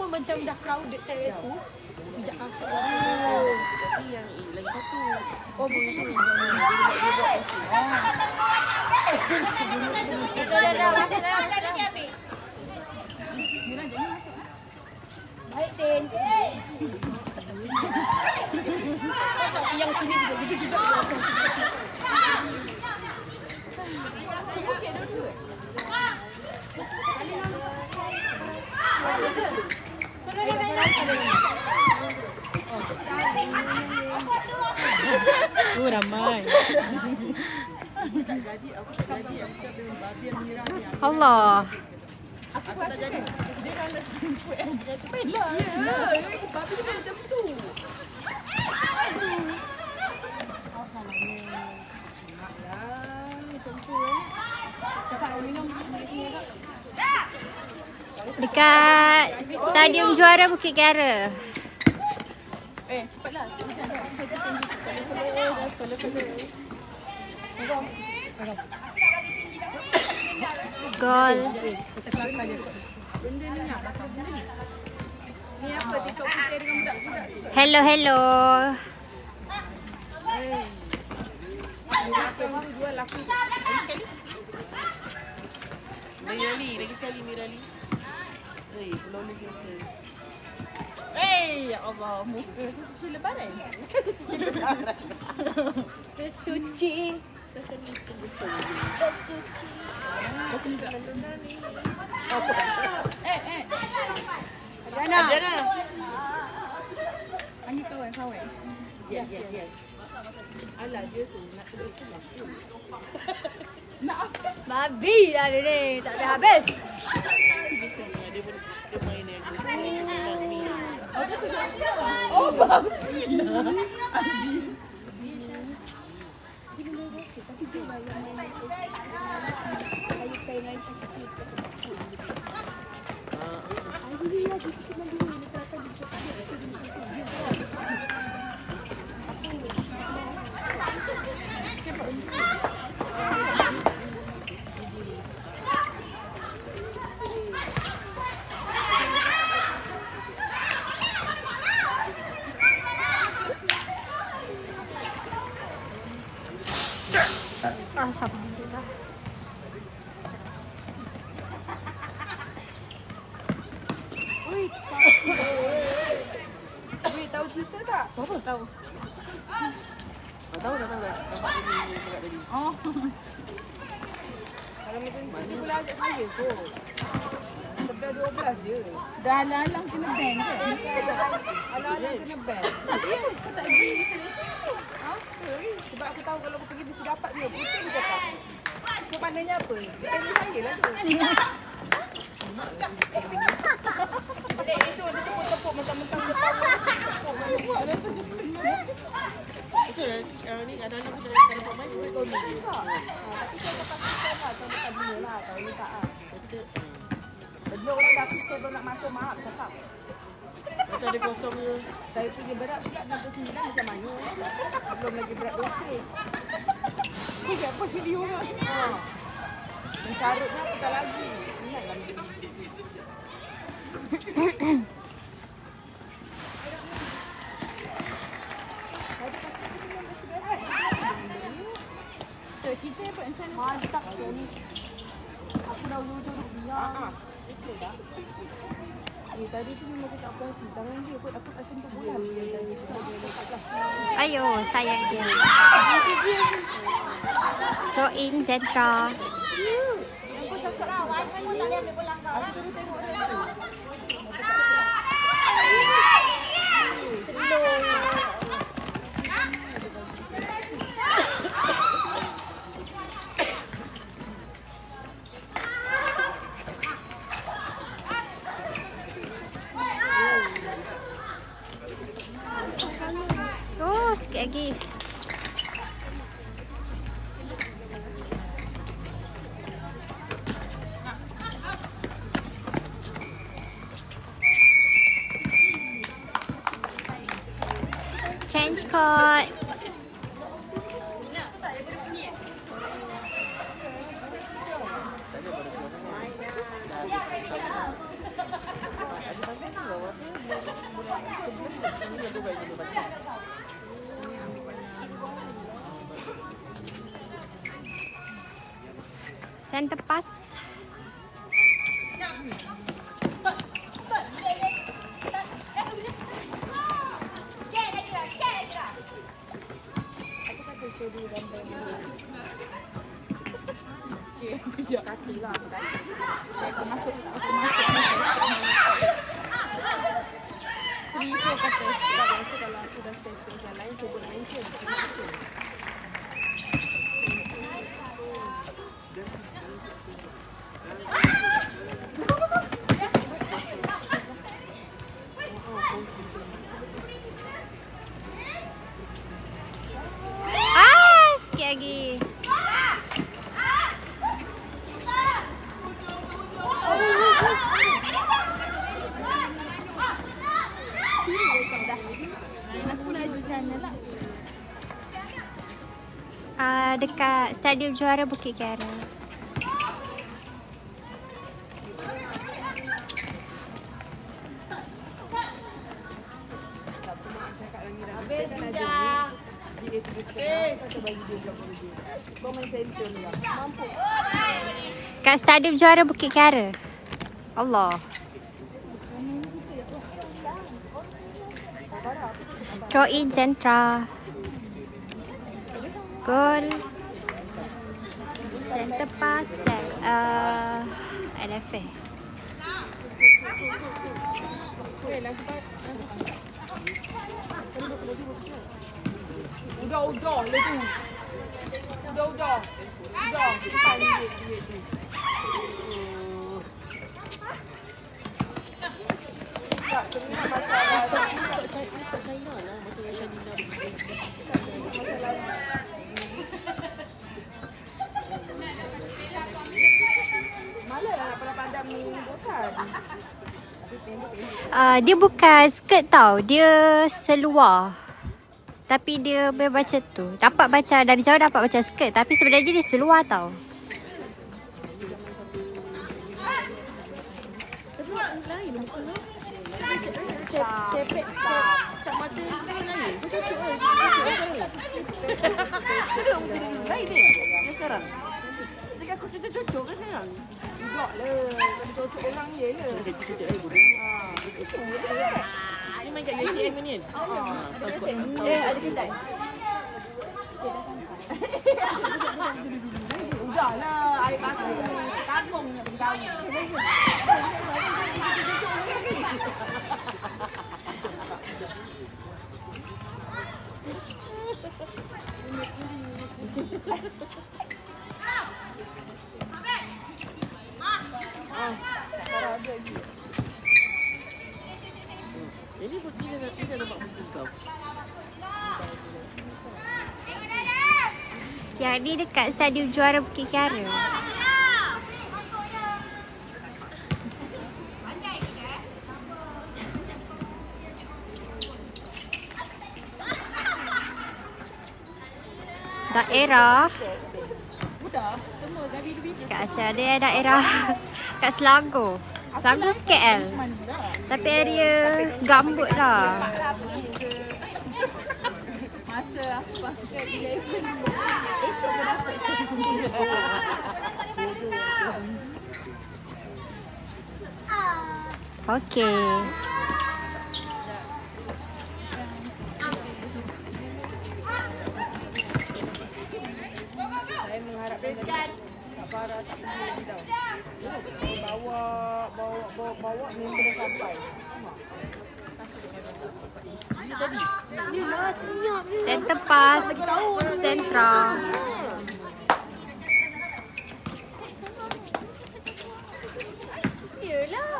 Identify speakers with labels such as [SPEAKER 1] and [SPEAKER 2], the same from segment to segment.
[SPEAKER 1] pun macam dah crowded saya tu. Bijak asal.
[SPEAKER 2] Tapi yang lagi satu. Oh, boleh tu.
[SPEAKER 1] Dah masuk dah. Baik, Tin. Yang sini juga gitu-gitu. Ramai. Allah.
[SPEAKER 2] Aku tak jadi. Dia dah lebih sebab dia macam tu.
[SPEAKER 3] Dekat Stadium Juara Bukit Kiara.
[SPEAKER 2] Cepatlah.
[SPEAKER 3] Gol.
[SPEAKER 2] Benda ni apa? Ni apa TikTok kita dengan budak-budak tu?
[SPEAKER 3] Hello, hello.
[SPEAKER 2] Yang tu jual laku. Lagi sekali Mirali. Flawless muka. Ya Allah, muka suci lebaran.
[SPEAKER 1] Sesuci.
[SPEAKER 2] Adriana.
[SPEAKER 1] Ani kawan.
[SPEAKER 2] Yes. Alah dia tu nak terus lah.
[SPEAKER 1] Babi dah ni, tak ada habis.
[SPEAKER 2] Dia main yang
[SPEAKER 1] Oh, babi.
[SPEAKER 3] Alhamdulillah.
[SPEAKER 2] Tahu cerita tak?
[SPEAKER 1] Apa? Tahu.
[SPEAKER 2] Tahu dah. Nampak dia dekat tadi.
[SPEAKER 1] Oh.
[SPEAKER 2] Kalau macam ni, dia boleh ajak saya kot. Sampai 12 je.
[SPEAKER 1] Dah alang kena ban ke?
[SPEAKER 2] Alang-alang kena ban. Aku tak pergi destination. Sebab aku tahu kalau aku pergi mesti dapat dia. Pusing dia cakap. So maknanya apa? Dia tanya saya lah tu. Itu dia tepuk-tepuk mentang-mentang dia tahu. Betul ni kadang-kadang aku cakap kalau main saya kau ni. Tapi saya dapat sistem lah. Tahun dekat dunia lah. Tahun ni tak lah. Dia orang dah fikir nak masuk maaf cakap. Kata dia kosong je. Saya punya berat pula 69 macam mana. Belum lagi berat dosis. Ini apa video lah. Mencarutnya kita lagi. Ingatlah.
[SPEAKER 1] Kita apa macam mana? Mantap ni. Aku dah ujung-ujung biar.
[SPEAKER 2] Betul tak? Tadi tu memang aku tak puas tangan dia kot aku tak sentuh bola.
[SPEAKER 3] Ayo, sayang dia. Throw in Zentra.
[SPEAKER 2] Aku cakap lah, awak pun tak boleh ambil bola kau lah. Aku tengok dia.
[SPEAKER 3] Oh, sikit lagi. Change code. Center pass.
[SPEAKER 2] Kaki lah.
[SPEAKER 1] Aku masuk.
[SPEAKER 2] Itu kata kalau aku dah settle yang lain saya boleh mention.
[SPEAKER 3] Sikit lagi. Dekat Stadium Juara Bukit Kiara.
[SPEAKER 2] Habis dah. Kau main sentrum lah. Mampu.
[SPEAKER 3] Kat Stadium Juara Bukit Kiara. Allah. Throw in Centra. Goal. Center pass. LFA.
[SPEAKER 2] Udah le tu. Udah. Kita lihat. Tak, sebenarnya masalah China lah. Masalah China. Malah nak pandang ni bosan.
[SPEAKER 3] Dia bukan skirt tau. Dia seluar. Tapi dia macam tu. Dapat baca dari jauh dapat macam skirt. Tapi sebenarnya dia seluar tau.
[SPEAKER 2] Cepet tak mata lain. Lain ni. Sekarang. Jika aku cocok ke sekarang? Juga lah. Kalau cocok orang je lah. Cocok air boleh. Itu je. Ini main kat UTM ni kan? Ada kedai. Udah lah. Air pasir. Kampung nak pergi kahwin. Ini bukti dia nampak buku kau.
[SPEAKER 3] Yang ni dekat Stadium Juara Bukit Kiara. Daerah. Cakap asal dia daerah kat Selangor. Selangor KL. Tapi area gambut lah.
[SPEAKER 2] Masa aku pasal 11 esok aku dapat.
[SPEAKER 3] Okey.
[SPEAKER 2] Saya mengharapkan tak parah tak pergi lagi tau. Bawa member dah sampai. Ini tadi.
[SPEAKER 1] Yelah, senyap je.
[SPEAKER 3] Center pass. Centra.
[SPEAKER 1] Yelah.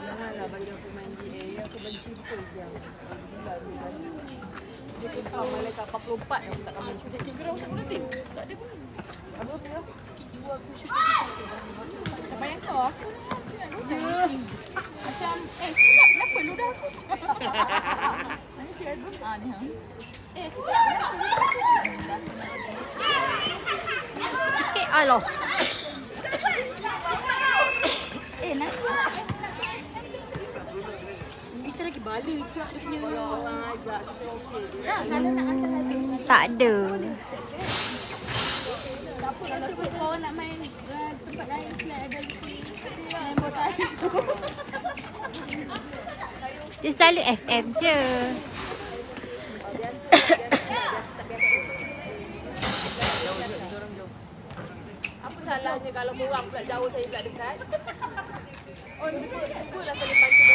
[SPEAKER 2] Janganlah bagi aku main GA. Aku benci betul dia. Dia kata malaikat 44 yang tak main. Dia kira orang tak tim. Tak ada pun. Apa dia? Jiwa aku syukur.
[SPEAKER 1] Siapa yang kau? Macam, sedap. Kenapa ludah aku? Mana share tu? Ni ha. Sedap.
[SPEAKER 3] Sikit aloh.
[SPEAKER 1] Nanti.
[SPEAKER 2] Kita lagi balik.
[SPEAKER 1] siap punya.
[SPEAKER 2] Kalau orang ajak kita okey je.
[SPEAKER 1] Nah, kalau nak hantar hati.
[SPEAKER 3] Tak ada.
[SPEAKER 1] Apa kalau kau nak main tempat lain pula ada lagi. Main bola.
[SPEAKER 3] Dia selalu FM je.
[SPEAKER 2] Apa salahnya kalau korang pula jauh saya pula dekat? Oh, lupalah saya panggil